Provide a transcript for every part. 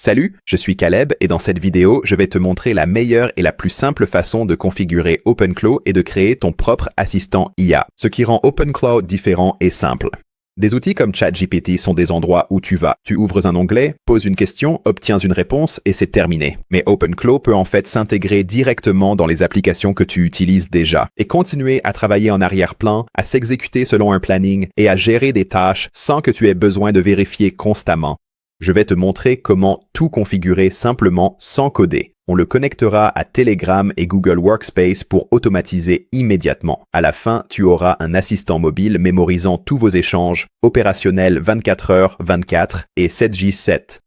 Salut, je suis Caleb et dans cette vidéo, je vais te montrer la meilleure et la plus simple façon de configurer OpenClaw et de créer ton propre assistant IA, ce qui rend OpenClaw différent et simple. Des outils comme ChatGPT sont des endroits où tu vas. Tu ouvres un onglet, poses une question, obtiens une réponse et c'est terminé. Mais OpenClaw peut en fait s'intégrer directement dans les applications que tu utilises déjà et continuer à travailler en arrière-plan, à s'exécuter selon un planning et à gérer des tâches sans que tu aies besoin de vérifier constamment. Je vais te montrer comment tout configurer simplement sans coder. On le connectera à Telegram et Google Workspace pour automatiser immédiatement. À la fin, tu auras un assistant mobile mémorisant tous vos échanges, opérationnel 24h/24 et 7j7.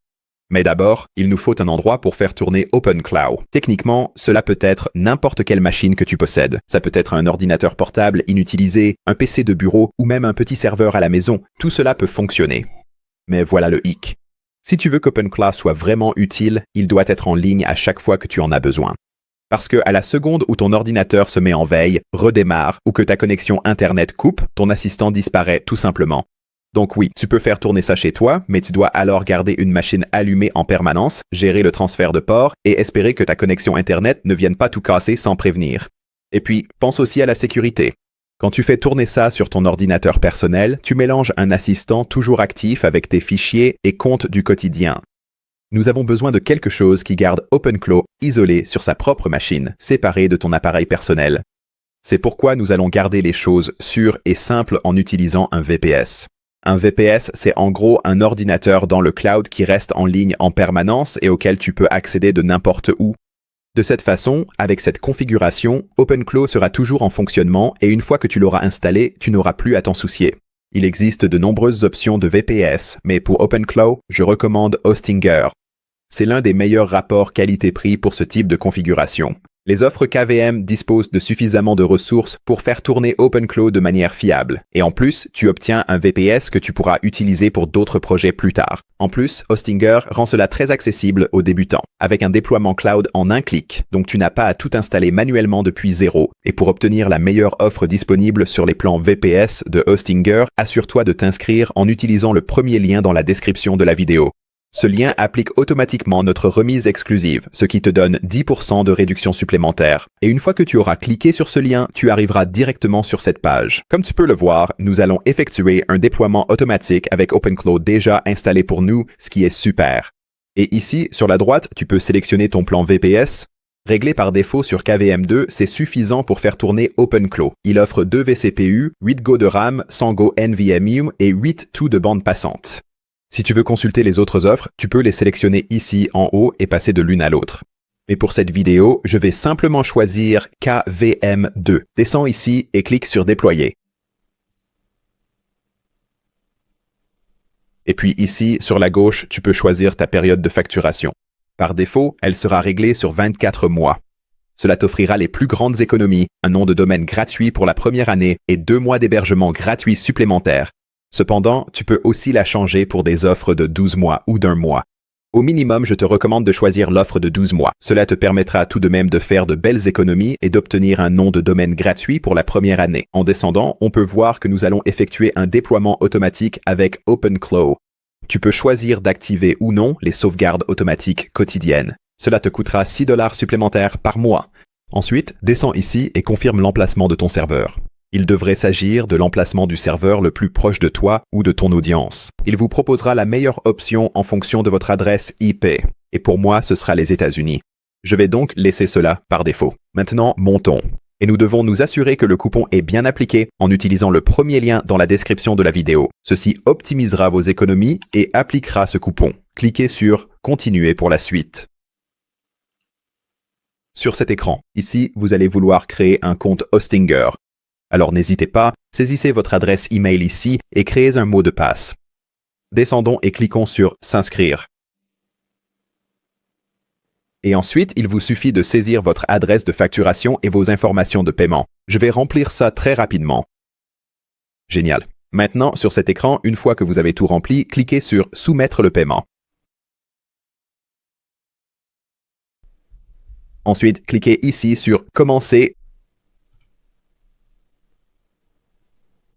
Mais d'abord, il nous faut un endroit pour faire tourner OpenClaw. Techniquement, cela peut être n'importe quelle machine que tu possèdes. Ça peut être un ordinateur portable inutilisé, un PC de bureau ou même un petit serveur à la maison. Tout cela peut fonctionner. Mais voilà le hic. Si tu veux qu'OpenClaw soit vraiment utile, il doit être en ligne à chaque fois que tu en as besoin. Parce que à la seconde où ton ordinateur se met en veille, redémarre ou que ta connexion Internet coupe, ton assistant disparaît tout simplement. Donc oui, tu peux faire tourner ça chez toi, mais tu dois alors garder une machine allumée en permanence, gérer le transfert de port et espérer que ta connexion Internet ne vienne pas tout casser sans prévenir. Et puis, pense aussi à la sécurité. Quand tu fais tourner ça sur ton ordinateur personnel, tu mélanges un assistant toujours actif avec tes fichiers et comptes du quotidien. Nous avons besoin de quelque chose qui garde OpenClaw isolé sur sa propre machine, séparé de ton appareil personnel. C'est pourquoi nous allons garder les choses sûres et simples en utilisant un VPS. Un VPS, c'est en gros un ordinateur dans le cloud qui reste en ligne en permanence et auquel tu peux accéder de n'importe où. De cette façon, avec cette configuration, OpenClaw sera toujours en fonctionnement et une fois que tu l'auras installé, tu n'auras plus à t'en soucier. Il existe de nombreuses options de VPS, mais pour OpenClaw, je recommande Hostinger. C'est l'un des meilleurs rapports qualité-prix pour ce type de configuration. Les offres KVM disposent de suffisamment de ressources pour faire tourner OpenClaw de manière fiable. Et en plus, tu obtiens un VPS que tu pourras utiliser pour d'autres projets plus tard. En plus, Hostinger rend cela très accessible aux débutants, avec un déploiement cloud en un clic, donc tu n'as pas à tout installer manuellement depuis zéro. Et pour obtenir la meilleure offre disponible sur les plans VPS de Hostinger, assure-toi de t'inscrire en utilisant le premier lien dans la description de la vidéo. Ce lien applique automatiquement notre remise exclusive, ce qui te donne 10% de réduction supplémentaire. Et une fois que tu auras cliqué sur ce lien, tu arriveras directement sur cette page. Comme tu peux le voir, nous allons effectuer un déploiement automatique avec OpenClaw déjà installé pour nous, ce qui est super. Et ici, sur la droite, tu peux sélectionner ton plan VPS. Réglé par défaut sur KVM2, c'est suffisant pour faire tourner OpenClaw. Il offre 2 vCPU, 8 Go de RAM, 100 Go NVMe et 8 tout de bande passante. Si tu veux consulter les autres offres, tu peux les sélectionner ici en haut et passer de l'une à l'autre. Mais pour cette vidéo, je vais simplement choisir KVM2. Descends ici et clique sur Déployer. Et puis ici, sur la gauche, tu peux choisir ta période de facturation. Par défaut, elle sera réglée sur 24 mois. Cela t'offrira les plus grandes économies, un nom de domaine gratuit pour la première année et 2 mois d'hébergement gratuit supplémentaires. Cependant, tu peux aussi la changer pour des offres de 12 mois ou d'1 mois. Au minimum, je te recommande de choisir l'offre de 12 mois. Cela te permettra tout de même de faire de belles économies et d'obtenir un nom de domaine gratuit pour la première année. En descendant, on peut voir que nous allons effectuer un déploiement automatique avec OpenClaw. Tu peux choisir d'activer ou non les sauvegardes automatiques quotidiennes. Cela te coûtera $6 supplémentaires par mois. Ensuite, descends ici et confirme l'emplacement de ton serveur. Il devrait s'agir de l'emplacement du serveur le plus proche de toi ou de ton audience. Il vous proposera la meilleure option en fonction de votre adresse IP. Et pour moi, ce sera les États-Unis. Je vais donc laisser cela par défaut. Maintenant, montons. Et nous devons nous assurer que le coupon est bien appliqué en utilisant le premier lien dans la description de la vidéo. Ceci optimisera vos économies et appliquera ce coupon. Cliquez sur « Continuer pour la suite ». Sur cet écran, ici, vous allez vouloir créer un compte Hostinger. Alors n'hésitez pas, saisissez votre adresse email ici et créez un mot de passe. Descendons et cliquons sur « S'inscrire ». Et ensuite, il vous suffit de saisir votre adresse de facturation et vos informations de paiement. Je vais remplir ça très rapidement. Génial. Maintenant, sur cet écran, une fois que vous avez tout rempli, cliquez sur « Soumettre le paiement ». Ensuite, cliquez ici sur « Commencer ».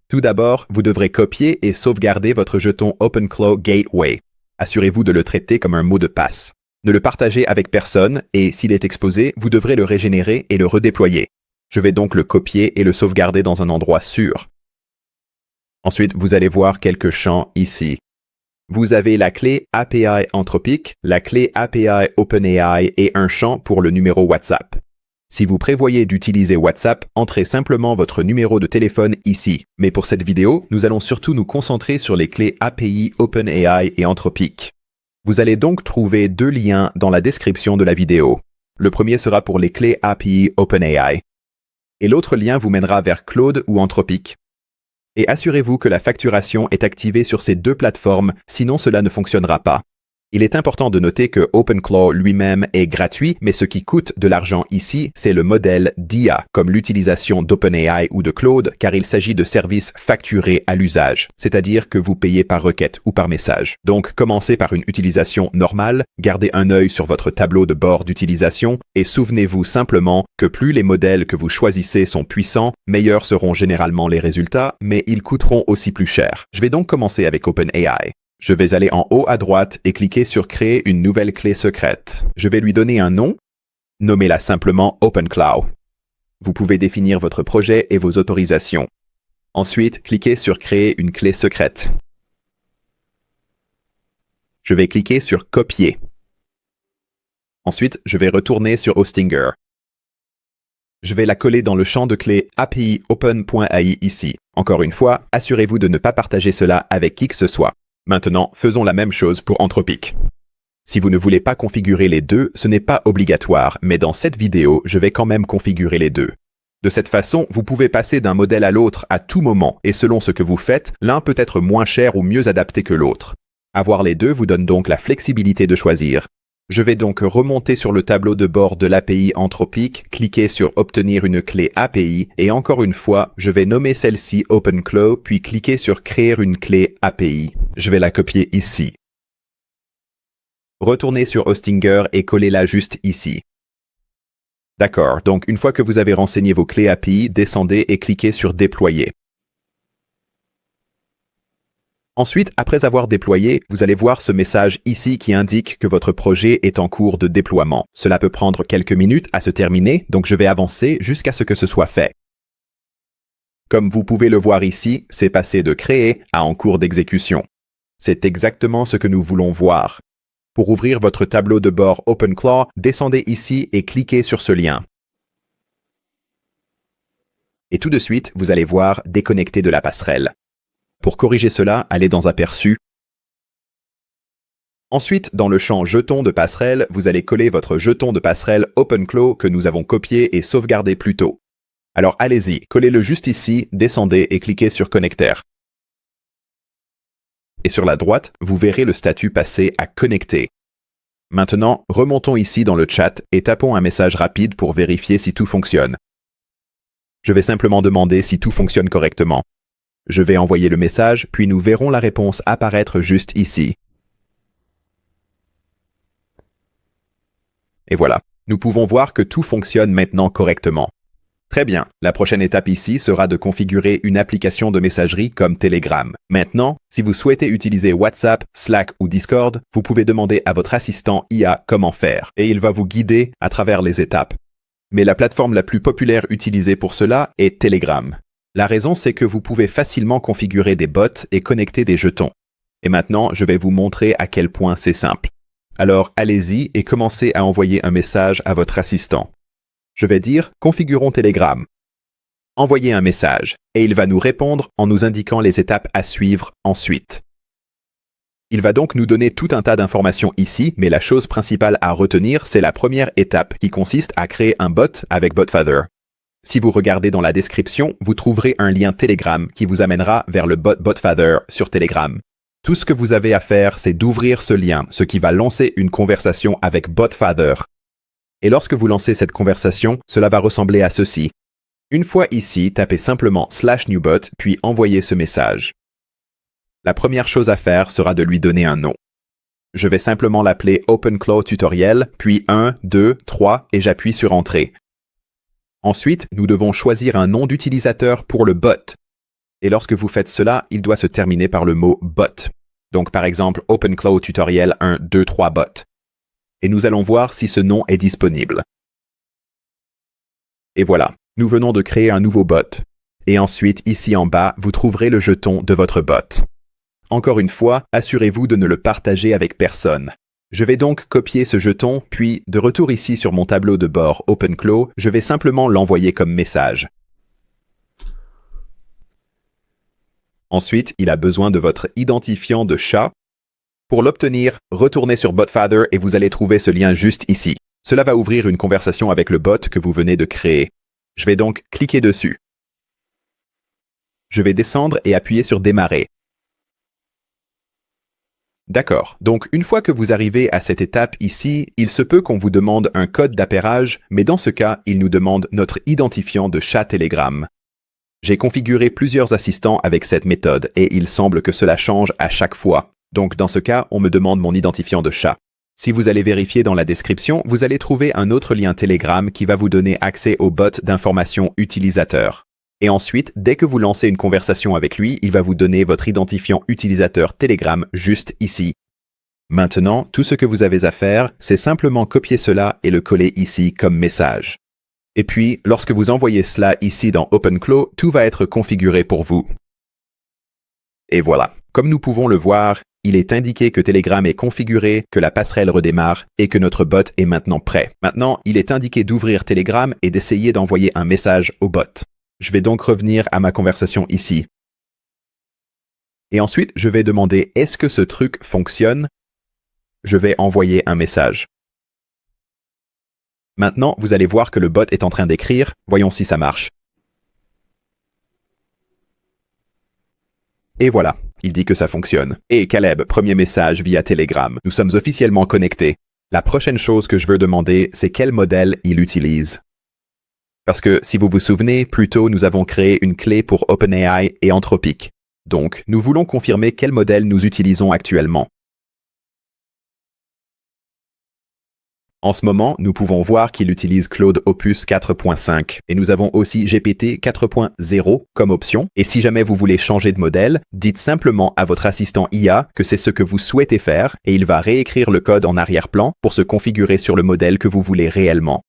Tout d'abord, vous devrez copier et sauvegarder votre jeton OpenClaw Gateway. Assurez-vous de le traiter comme un mot de passe. Ne le partagez avec personne et s'il est exposé, vous devrez le régénérer et le redéployer. Je vais donc le copier et le sauvegarder dans un endroit sûr. Ensuite, vous allez voir quelques champs ici. Vous avez la clé API Anthropic, la clé API OpenAI et un champ pour le numéro WhatsApp. Si vous prévoyez d'utiliser WhatsApp, entrez simplement votre numéro de téléphone ici. Mais pour cette vidéo, nous allons surtout nous concentrer sur les clés API OpenAI et Anthropic. Vous allez donc trouver deux liens dans la description de la vidéo. Le premier sera pour les clés API OpenAI. Et l'autre lien vous mènera vers Claude ou Anthropic. Et assurez-vous que la facturation est activée sur ces deux plateformes, sinon cela ne fonctionnera pas. Il est important de noter que OpenClaw lui-même est gratuit, mais ce qui coûte de l'argent ici, c'est le modèle d'IA, comme l'utilisation d'OpenAI ou de Claude, car il s'agit de services facturés à l'usage, c'est-à-dire que vous payez par requête ou par message. Donc, commencez par une utilisation normale, gardez un œil sur votre tableau de bord d'utilisation et souvenez-vous simplement que plus les modèles que vous choisissez sont puissants, meilleurs seront généralement les résultats, mais ils coûteront aussi plus cher. Je vais donc commencer avec OpenAI. Je vais aller en haut à droite et cliquer sur Créer une nouvelle clé secrète. Je vais lui donner un nom. Nommez-la simplement OpenClaw. Vous pouvez définir votre projet et vos autorisations. Ensuite, cliquez sur Créer une clé secrète. Je vais cliquer sur Copier. Ensuite, je vais retourner sur Hostinger. Je vais la coller dans le champ de clé API Open.ai ici. Encore une fois, assurez-vous de ne pas partager cela avec qui que ce soit. Maintenant, faisons la même chose pour Anthropic. Si vous ne voulez pas configurer les deux, ce n'est pas obligatoire, mais dans cette vidéo, je vais quand même configurer les deux. De cette façon, vous pouvez passer d'un modèle à l'autre à tout moment, et selon ce que vous faites, l'un peut être moins cher ou mieux adapté que l'autre. Avoir les deux vous donne donc la flexibilité de choisir. Je vais donc remonter sur le tableau de bord de l'API Anthropic, cliquer sur Obtenir une clé API et encore une fois, je vais nommer celle-ci OpenClaw puis cliquer sur Créer une clé API. Je vais la copier ici. Retournez sur Hostinger et collez-la juste ici. D'accord, donc une fois que vous avez renseigné vos clés API, descendez et cliquez sur Déployer. Ensuite, après avoir déployé, vous allez voir ce message ici qui indique que votre projet est en cours de déploiement. Cela peut prendre quelques minutes à se terminer, donc je vais avancer jusqu'à ce que ce soit fait. Comme vous pouvez le voir ici, c'est passé de créé à en cours d'exécution. C'est exactement ce que nous voulons voir. Pour ouvrir votre tableau de bord OpenClaw, descendez ici et cliquez sur ce lien. Et tout de suite, vous allez voir Déconnecter de la passerelle. Pour corriger cela, allez dans Aperçu. Ensuite, dans le champ Jeton de passerelle, vous allez coller votre jeton de passerelle OpenClaw que nous avons copié et sauvegardé plus tôt. Alors allez-y, collez-le juste ici, descendez et cliquez sur Connecter. Et sur la droite, vous verrez le statut passer à Connecter. Maintenant, remontons ici dans le chat et tapons un message rapide pour vérifier si tout fonctionne. Je vais simplement demander si tout fonctionne correctement. Je vais envoyer le message, puis nous verrons la réponse apparaître juste ici. Et voilà, nous pouvons voir que tout fonctionne maintenant correctement. Très bien, la prochaine étape ici sera de configurer une application de messagerie comme Telegram. Maintenant, si vous souhaitez utiliser WhatsApp, Slack ou Discord, vous pouvez demander à votre assistant IA comment faire, et il va vous guider à travers les étapes. Mais la plateforme la plus populaire utilisée pour cela est Telegram. La raison, c'est que vous pouvez facilement configurer des bots et connecter des jetons. Et maintenant, je vais vous montrer à quel point c'est simple. Alors, allez-y et commencez à envoyer un message à votre assistant. Je vais dire « Configurons Telegram ». Envoyez un message et il va nous répondre en nous indiquant les étapes à suivre ensuite. Il va donc nous donner tout un tas d'informations ici, mais la chose principale à retenir, c'est la première étape qui consiste à créer un bot avec Botfather. Si vous regardez dans la description, vous trouverez un lien Telegram qui vous amènera vers le bot Botfather sur Telegram. Tout ce que vous avez à faire, c'est d'ouvrir ce lien, ce qui va lancer une conversation avec Botfather. Et lorsque vous lancez cette conversation, cela va ressembler à ceci. Une fois ici, tapez simplement /newbot, puis envoyez ce message. La première chose à faire sera de lui donner un nom. Je vais simplement l'appeler OpenClaw Tutoriel, puis 1, 2, 3 et j'appuie sur Entrée. Ensuite, nous devons choisir un nom d'utilisateur pour le bot. Et lorsque vous faites cela, il doit se terminer par le mot bot. Donc par exemple OpenClaw tutoriel 1, 2, 3 bot. Et nous allons voir si ce nom est disponible. Et voilà, nous venons de créer un nouveau bot. Et ensuite, ici en bas, vous trouverez le jeton de votre bot. Encore une fois, assurez-vous de ne le partager avec personne. Je vais donc copier ce jeton, puis, de retour ici sur mon tableau de bord OpenClaw, je vais simplement l'envoyer comme message. Ensuite, il a besoin de votre identifiant de chat. Pour l'obtenir, retournez sur BotFather et vous allez trouver ce lien juste ici. Cela va ouvrir une conversation avec le bot que vous venez de créer. Je vais donc cliquer dessus. Je vais descendre et appuyer sur Démarrer. D'accord, donc une fois que vous arrivez à cette étape ici, il se peut qu'on vous demande un code d'appairage, mais dans ce cas, il nous demande notre identifiant de chat Telegram. J'ai configuré plusieurs assistants avec cette méthode et il semble que cela change à chaque fois. Donc dans ce cas, on me demande mon identifiant de chat. Si vous allez vérifier dans la description, vous allez trouver un autre lien Telegram qui va vous donner accès au bot d'information utilisateur. Et ensuite, dès que vous lancez une conversation avec lui, il va vous donner votre identifiant utilisateur Telegram juste ici. Maintenant, tout ce que vous avez à faire, c'est simplement copier cela et le coller ici comme message. Et puis, lorsque vous envoyez cela ici dans OpenClaw, tout va être configuré pour vous. Et voilà, comme nous pouvons le voir, il est indiqué que Telegram est configuré, que la passerelle redémarre et que notre bot est maintenant prêt. Maintenant, il est indiqué d'ouvrir Telegram et d'essayer d'envoyer un message au bot. Je vais donc revenir à ma conversation ici. Et ensuite, je vais demander « Est-ce que ce truc fonctionne ?» Je vais envoyer un message. Maintenant, vous allez voir que le bot est en train d'écrire. Voyons si ça marche. Et voilà, il dit que ça fonctionne. Et Caleb, premier message via Telegram. Nous sommes officiellement connectés. La prochaine chose que je veux demander, c'est quel modèle il utilise. Parce que, si vous vous souvenez, plus tôt, nous avons créé une clé pour OpenAI et Anthropic. Donc, nous voulons confirmer quel modèle nous utilisons actuellement. En ce moment, nous pouvons voir qu'il utilise Claude Opus 4.5 et nous avons aussi GPT 4.0 comme option. Et si jamais vous voulez changer de modèle, dites simplement à votre assistant IA que c'est ce que vous souhaitez faire et il va réécrire le code en arrière-plan pour se configurer sur le modèle que vous voulez réellement.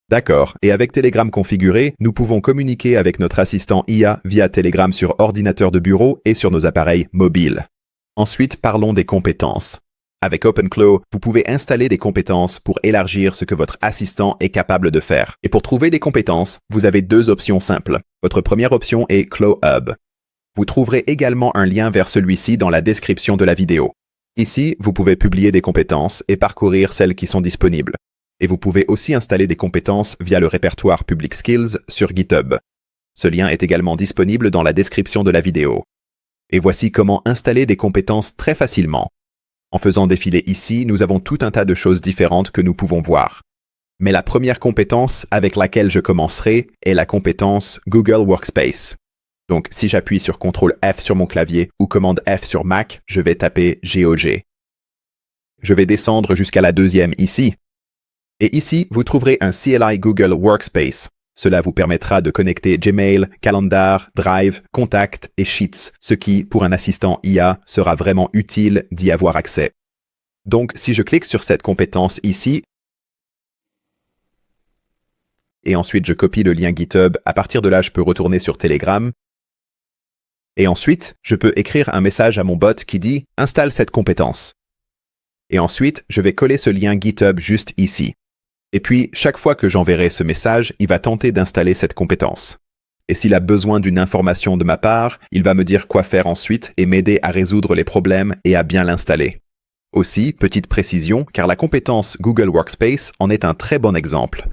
D'accord, et avec Telegram configuré, nous pouvons communiquer avec notre assistant IA via Telegram sur ordinateur de bureau et sur nos appareils mobiles. Ensuite, parlons des compétences. Avec OpenClaw, vous pouvez installer des compétences pour élargir ce que votre assistant est capable de faire. Et pour trouver des compétences, vous avez deux options simples. Votre première option est Claw Hub. Vous trouverez également un lien vers celui-ci dans la description de la vidéo. Ici, vous pouvez publier des compétences et parcourir celles qui sont disponibles. Et vous pouvez aussi installer des compétences via le répertoire Public Skills sur GitHub. Ce lien est également disponible dans la description de la vidéo. Et voici comment installer des compétences très facilement. En faisant défiler ici, nous avons tout un tas de choses différentes que nous pouvons voir. Mais la première compétence avec laquelle je commencerai est la compétence Google Workspace. Donc si j'appuie sur CTRL F sur mon clavier ou commande F sur Mac, je vais taper GOG. Je vais descendre jusqu'à la deuxième ici. Et ici, vous trouverez un CLI Google Workspace. Cela vous permettra de connecter Gmail, Calendar, Drive, Contact et Sheets, ce qui, pour un assistant IA, sera vraiment utile d'y avoir accès. Donc, si je clique sur cette compétence ici, et ensuite je copie le lien GitHub, à partir de là, je peux retourner sur Telegram, et ensuite, je peux écrire un message à mon bot qui dit « Installe cette compétence ». Et ensuite, je vais coller ce lien GitHub juste ici. Et puis, chaque fois que j'enverrai ce message, il va tenter d'installer cette compétence. Et s'il a besoin d'une information de ma part, il va me dire quoi faire ensuite et m'aider à résoudre les problèmes et à bien l'installer. Aussi, petite précision, car la compétence Google Workspace en est un très bon exemple.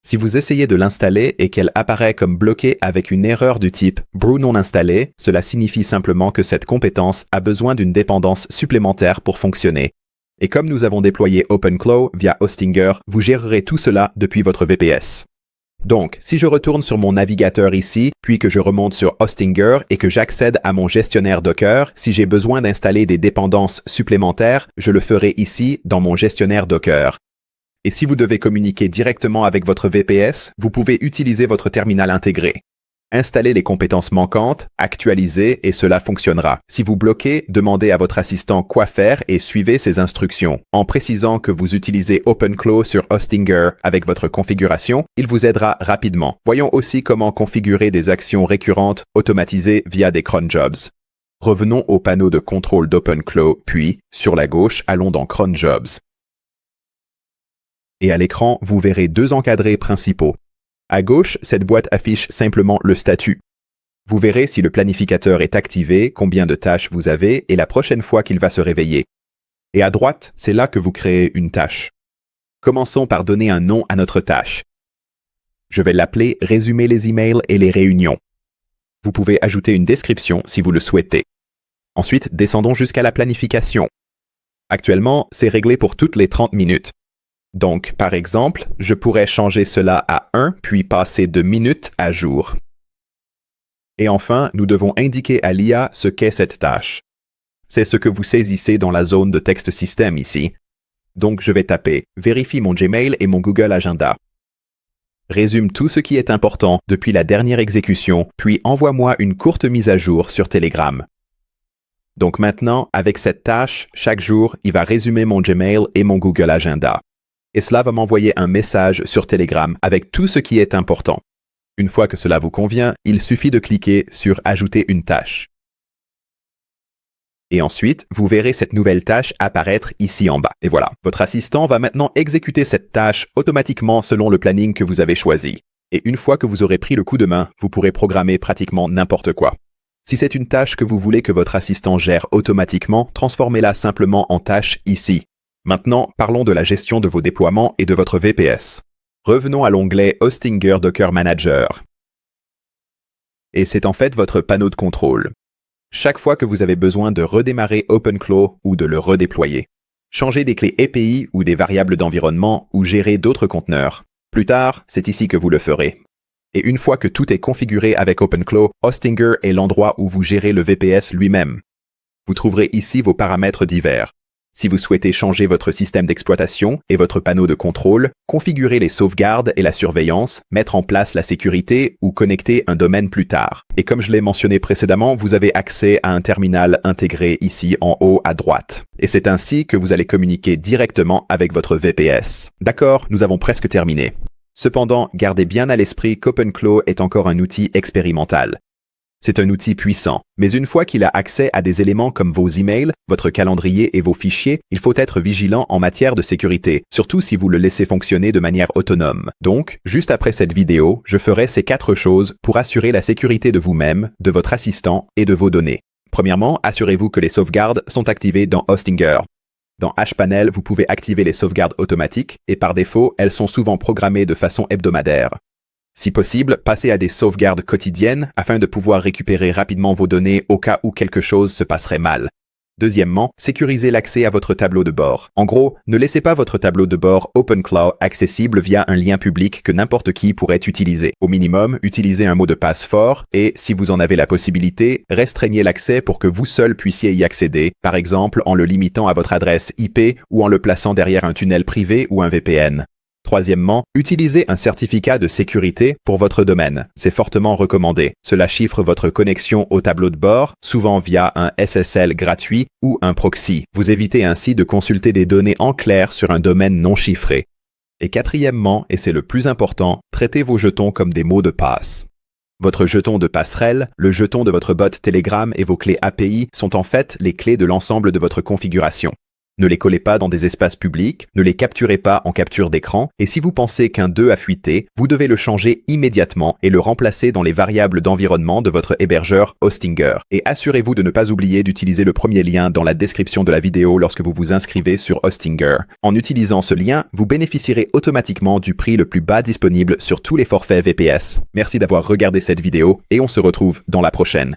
Si vous essayez de l'installer et qu'elle apparaît comme bloquée avec une erreur du type « brew non installé », cela signifie simplement que cette compétence a besoin d'une dépendance supplémentaire pour fonctionner. Et comme nous avons déployé OpenClaw via Hostinger, vous gérerez tout cela depuis votre VPS. Donc, si je retourne sur mon navigateur ici, puis que je remonte sur Hostinger et que j'accède à mon gestionnaire Docker, si j'ai besoin d'installer des dépendances supplémentaires, je le ferai ici dans mon gestionnaire Docker. Et si vous devez communiquer directement avec votre VPS, vous pouvez utiliser votre terminal intégré. Installez les compétences manquantes, actualisez et cela fonctionnera. Si vous bloquez, demandez à votre assistant quoi faire et suivez ses instructions. En précisant que vous utilisez OpenClaw sur Hostinger avec votre configuration, il vous aidera rapidement. Voyons aussi comment configurer des actions récurrentes automatisées via des cron jobs. Revenons au panneau de contrôle d'OpenClaw, puis, sur la gauche, allons dans Cron Jobs. Et à l'écran, vous verrez deux encadrés principaux. À gauche, cette boîte affiche simplement le statut. Vous verrez si le planificateur est activé, combien de tâches vous avez et la prochaine fois qu'il va se réveiller. Et à droite, c'est là que vous créez une tâche. Commençons par donner un nom à notre tâche. Je vais l'appeler « Résumer les emails et les réunions ». Vous pouvez ajouter une description si vous le souhaitez. Ensuite, descendons jusqu'à la planification. Actuellement, c'est réglé pour toutes les 30 minutes. Donc, par exemple, je pourrais changer cela à 1 puis passer de minutes à jour. Et enfin, nous devons indiquer à l'IA ce qu'est cette tâche. C'est ce que vous saisissez dans la zone de texte système ici. Donc, je vais taper « Vérifie mon Gmail et mon Google Agenda ». Résume tout ce qui est important depuis la dernière exécution, puis envoie-moi une courte mise à jour sur Telegram. Donc maintenant, avec cette tâche, chaque jour, il va résumer mon Gmail et mon Google Agenda. Et cela va m'envoyer un message sur Telegram avec tout ce qui est important. Une fois que cela vous convient, il suffit de cliquer sur « Ajouter une tâche ». Et ensuite, vous verrez cette nouvelle tâche apparaître ici en bas. Et voilà, votre assistant va maintenant exécuter cette tâche automatiquement selon le planning que vous avez choisi. Et une fois que vous aurez pris le coup de main, vous pourrez programmer pratiquement n'importe quoi. Si c'est une tâche que vous voulez que votre assistant gère automatiquement, transformez-la simplement en tâche ici. Maintenant, parlons de la gestion de vos déploiements et de votre VPS. Revenons à l'onglet Hostinger Docker Manager. Et c'est en fait votre panneau de contrôle. Chaque fois que vous avez besoin de redémarrer OpenClaw ou de le redéployer. Changer des clés API ou des variables d'environnement ou gérer d'autres conteneurs. Plus tard, c'est ici que vous le ferez. Et une fois que tout est configuré avec OpenClaw, Hostinger est l'endroit où vous gérez le VPS lui-même. Vous trouverez ici vos paramètres divers. Si vous souhaitez changer votre système d'exploitation et votre panneau de contrôle, configurer les sauvegardes et la surveillance, mettre en place la sécurité ou connecter un domaine plus tard. Et comme je l'ai mentionné précédemment, vous avez accès à un terminal intégré ici en haut à droite. Et c'est ainsi que vous allez communiquer directement avec votre VPS. D'accord, nous avons presque terminé. Cependant, gardez bien à l'esprit qu'OpenClaw est encore un outil expérimental. C'est un outil puissant, mais une fois qu'il a accès à des éléments comme vos emails, votre calendrier et vos fichiers, il faut être vigilant en matière de sécurité, surtout si vous le laissez fonctionner de manière autonome. Donc, juste après cette vidéo, je ferai ces 4 choses pour assurer la sécurité de vous-même, de votre assistant et de vos données. Premièrement, assurez-vous que les sauvegardes sont activées dans Hostinger. Dans hPanel, vous pouvez activer les sauvegardes automatiques et par défaut, elles sont souvent programmées de façon hebdomadaire. Si possible, passez à des sauvegardes quotidiennes afin de pouvoir récupérer rapidement vos données au cas où quelque chose se passerait mal. Deuxièmement, sécurisez l'accès à votre tableau de bord. En gros, ne laissez pas votre tableau de bord OpenClaw accessible via un lien public que n'importe qui pourrait utiliser. Au minimum, utilisez un mot de passe fort et, si vous en avez la possibilité, restreignez l'accès pour que vous seul puissiez y accéder, par exemple en le limitant à votre adresse IP ou en le plaçant derrière un tunnel privé ou un VPN. Troisièmement, utilisez un certificat de sécurité pour votre domaine. C'est fortement recommandé. Cela chiffre votre connexion au tableau de bord, souvent via un SSL gratuit ou un proxy. Vous évitez ainsi de consulter des données en clair sur un domaine non chiffré. Et quatrièmement, et c'est le plus important, traitez vos jetons comme des mots de passe. Votre jeton de passerelle, le jeton de votre bot Telegram et vos clés API sont en fait les clés de l'ensemble de votre configuration. Ne les collez pas dans des espaces publics, ne les capturez pas en capture d'écran, et si vous pensez qu'un 2 a fuité, vous devez le changer immédiatement et le remplacer dans les variables d'environnement de votre hébergeur Hostinger. Et assurez-vous de ne pas oublier d'utiliser le premier lien dans la description de la vidéo lorsque vous vous inscrivez sur Hostinger. En utilisant ce lien, vous bénéficierez automatiquement du prix le plus bas disponible sur tous les forfaits VPS. Merci d'avoir regardé cette vidéo et on se retrouve dans la prochaine.